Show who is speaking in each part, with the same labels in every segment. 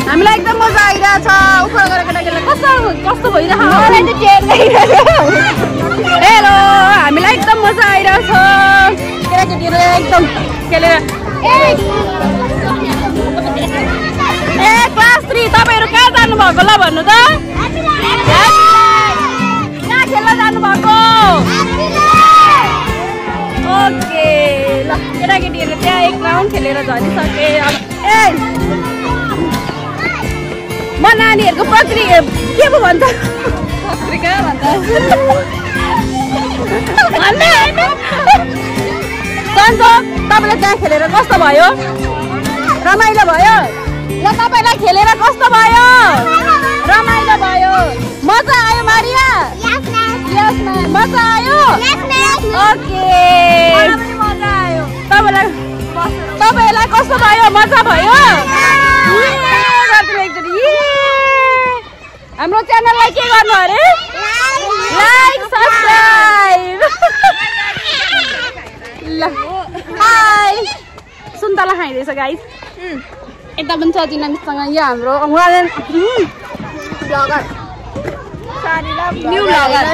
Speaker 1: हामीलाई एकदम मजा आइरहेछ उफा गरेर केटाकेटीलाई कस्तो भइरहेछ हेलो हामीलाई एकदम मजा आइरहेछ केटाकेटीले एकदम खेलेर ए क्लास 3 तपाईहरु कहाँ जानु भएको ल भन्नु त कहाँ खेल्न जानु भएको ओके ल केटाकेटीहरु त्यहाँ एक राउन्ड खेलेर झरिसके अब ए म नानीहरुको पत्रिका के पो भन्छ पत्रिका भन्छ भन्ने हैन सन्जो तपाईले त्यहाँ खेलेर कस्तो भयो रमाइलो भयो ल तपाईलाई खेलेर कस्तो भयो रमाइलो भयो मजा आयो मारिया यस म्याम मजा आयो यस म्याम ओके मजा आयो तपाईलाई कस्तो भयो मजा भयो हाम्रो च्यानललाई के गर्नु अरे लाइक सब्स्क्राइब ल हाय सुन्तला खाइरहेछ गाइस यता पनि छ दिनामिसँग यहाँ हाम्रो ब्लगर न्यू ब्लगर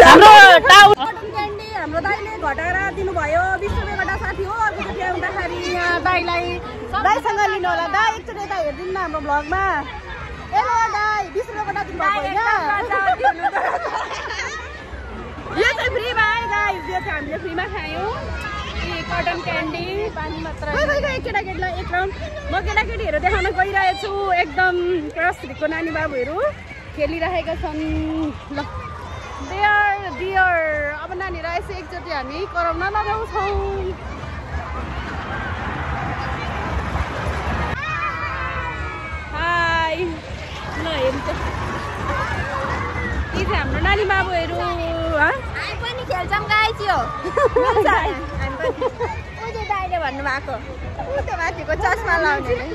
Speaker 1: हाम्रो टाउन हाम्रो दाइले घटाएर दिनुभयो 20 रुपैयाँ घटा साथी हो अर्कोचोटि आउँदाखेरि यहाँ दाइलाई दाइसँग लिनु होला दाइ एकचोटि यता हेरिदिनु न हाम्रो ब्लगमा हेलो दाइ 20 रुपैयाँ घटा दिनुभएको होइन यो चाहिँ फ्रीमा है गाइस यो चाहिँ हामीले फ्रीमा खायौँ कटन क्यान्डी पानी मात्र केटाकेटीलाई एक राउन्ड म केटाकेटीहरू देखाउन गइरहेको छु एकदम क्लास 3 को नानी बाबुहरू खेलिरहेका छन् ल डियर अब नानीहरू आएपछि एकचोटि हामी कराउन लगाउँछौँ हाई ल हेर्नु त यी चाहिँ हाम्रो नानी बाबुहरू हामी पनि खेल्छौँ गाइस यो
Speaker 2: मैले भन्नुभएको त्यो माथिको चस्मा लाउने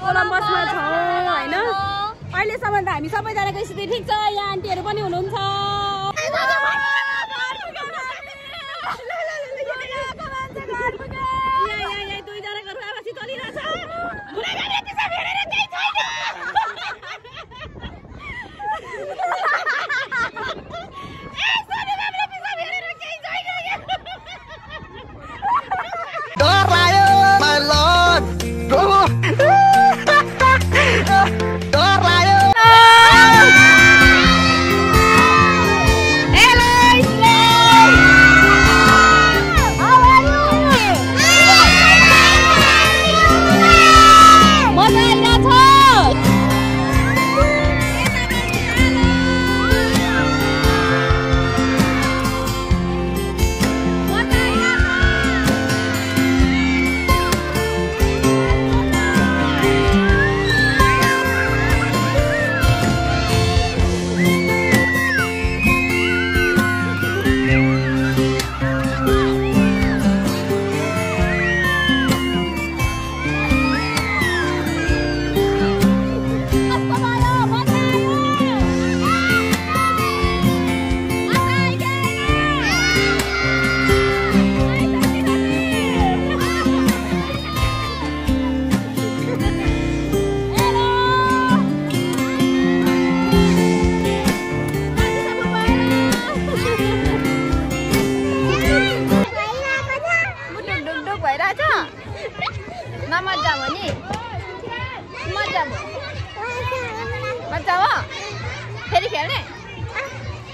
Speaker 1: कोलम्बसमा छौँ होइन अहिलेसम्म त हामी सबैजनाको स्थिति ठिक छ यहाँ आन्टीहरू पनि हुनुहुन्छ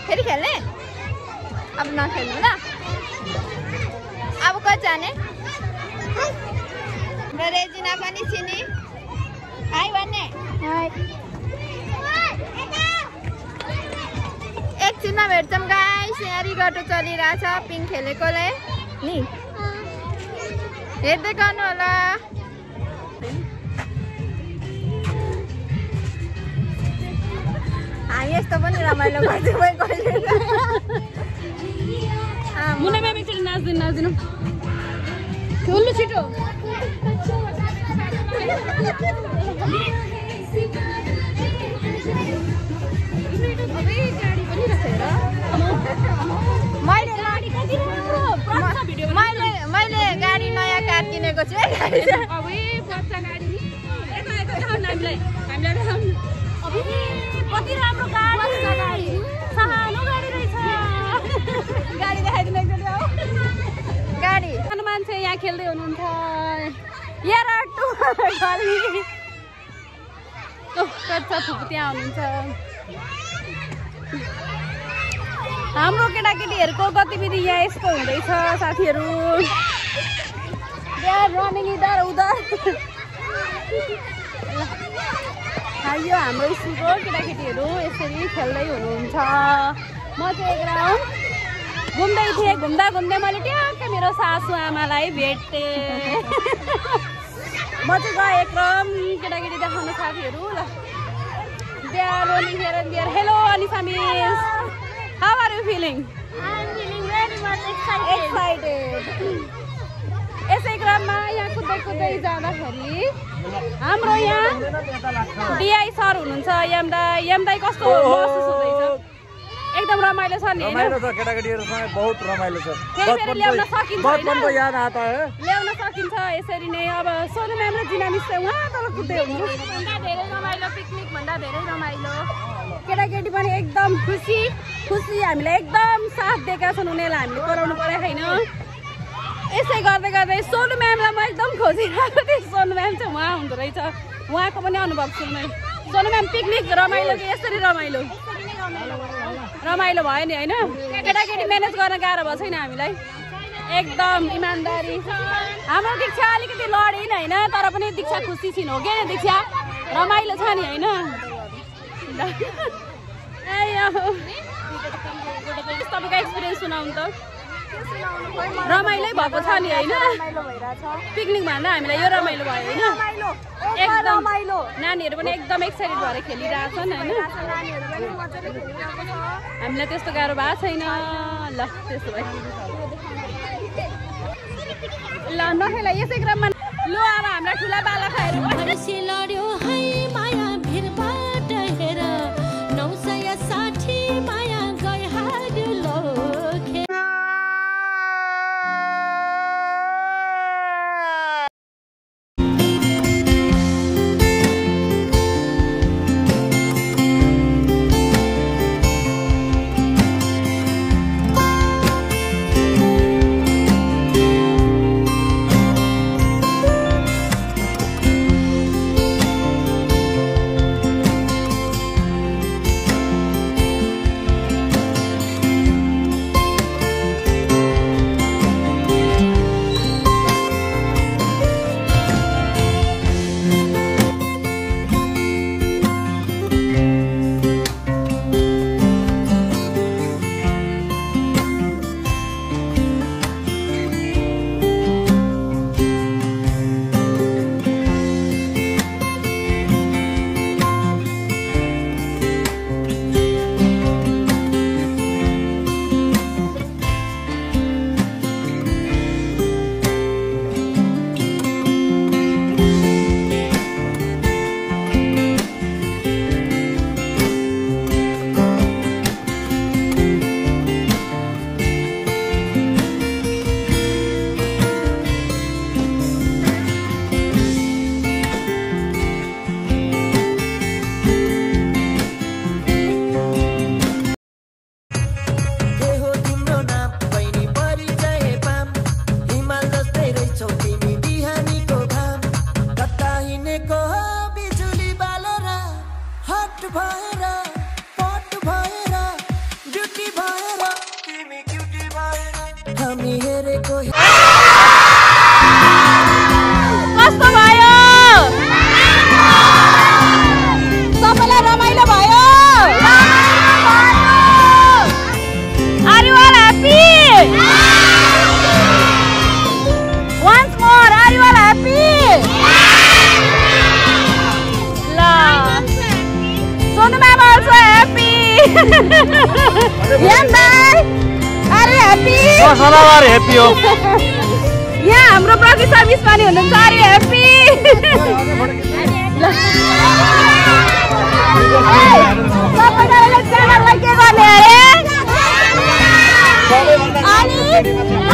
Speaker 2: फेरि खेल्ने अब नखेल्नु ल अब कहाँ जाने रेजिना पनि चिनी हाई भन्ने एकछिनमा भेट्छौँ गाइस यहाँ रिगटो चलिरहेछ पिङ खेलेकोले नि हेर्दै गर्नु होला हामी यस्तो पनि रमाइलो
Speaker 1: गर्छौँ नाच्दिनु ठुलो छिटो
Speaker 2: मैले गाडी नयाँ कार किनेको छु
Speaker 1: कति राम्रो गाडी सानो गाडी रहेछ गाडी देखाइदिनु
Speaker 2: गाडी
Speaker 1: सानो मान्छे यहाँ खेल्दै हुनुहुन्छ फुपू त्यहाँ हुनुहुन्छ हाम्रो केटाकेटीहरूको गतिविधि यहाँ यस्तो हुँदैछ साथीहरू रनिङ इधर उधर यो हाम्रो स्कुलको केटाकेटीहरू यसरी खेल्दै हुनुहुन्छ म चाहिँ एक राउन्ड घुम्दै थिएँ घुम्दा मैले ट्याक्कै मेरो सासु आमालाई भेटेँ म चाहिँ गएँ एक राउन्ड केटाकेटी देखाउन साथीहरू ल hello Anisa miss how are you feeling excited यसै क्रममा यहाँ कुद्दै जाँदाखेरि हाम्रो यहाँ डिआई सर हुनुहुन्छ यमदाई कस्तो महसुस हुँदैछ एकदम रमाइलो छ नि
Speaker 3: रमाइलो छ केटाकेटीहरुसँग बहुत रमाइलो छ
Speaker 1: फेरि ल्याउन सकिन्छ
Speaker 3: बचपन को याद आता है
Speaker 1: ल्याउन सकिन्छ यसरी नै अब सोनु म्याम र जिना मिस चाहिँ उहाँ तल कुद्दै हुनु भन्दा धेरै रमाइलो पिकनिक भन्दा धेरै रमाइलो केटाकेटी पनि एकदम खुसी हामीलाई एकदम साथ दिएका छन् उनीहरुलाई हामीले कराउनु पर्यो हैन यसै गर्दै गर्दै सोनु म्यामलाई म एकदम खोजिरहेको थिएँ। सोनु म्याम चाहिँ उहाँ हुँदो रहेछ। उहाँको पनि अनुभव सुन्नु। सोनु म्याम पिकनिक रमाइलो कि यसरी रमाइलो? रमाइलो भयो नि होइन? केटाकेटी म्यानेज गर्न गाह्रो भएको छैन हामीलाई। एकदम इमान्दारी। हाम्रो दीक्षा अलिकति लडिन होइन, तर पनि दीक्षा खुसी छिन् हो कि दीक्षा? रमाइलो छ नि होइन? तपाईँको एक्सपिरियन्स सुनाउनु त। रमाइलो भएको छ नि होइन? पिकनिक भन्दा हामीलाई यो रमाइलो भयो होइन? एकदम नानीहरू पनि एकदम एक्साइटेड भएर खेलिरहेछन् होइन? हामीलाई त्यस्तो गाह्रो भएको छैन। ल त्यस्तो भयो ल नखेला यसै क्रममा। ल अब हाम्रा ठुला बाला खाएर
Speaker 4: लड्यो है माया भिरबाट हेर 960 माया गइहाल्यो लोखे।
Speaker 1: कस्तो भयो? सबैलाई रमाइलो भयो? Are you all happy? Once more, are you all happy? La. Sonu ma'am also happy. Yan bhai, are you happy?
Speaker 3: सदाबार हेप्पी हो।
Speaker 1: यहाँ हाम्रो प्रति सर्भिस पनि हुनुहुन्छ। Are you happy? सबैजनाले च्यानललाई के गर्ने अरे?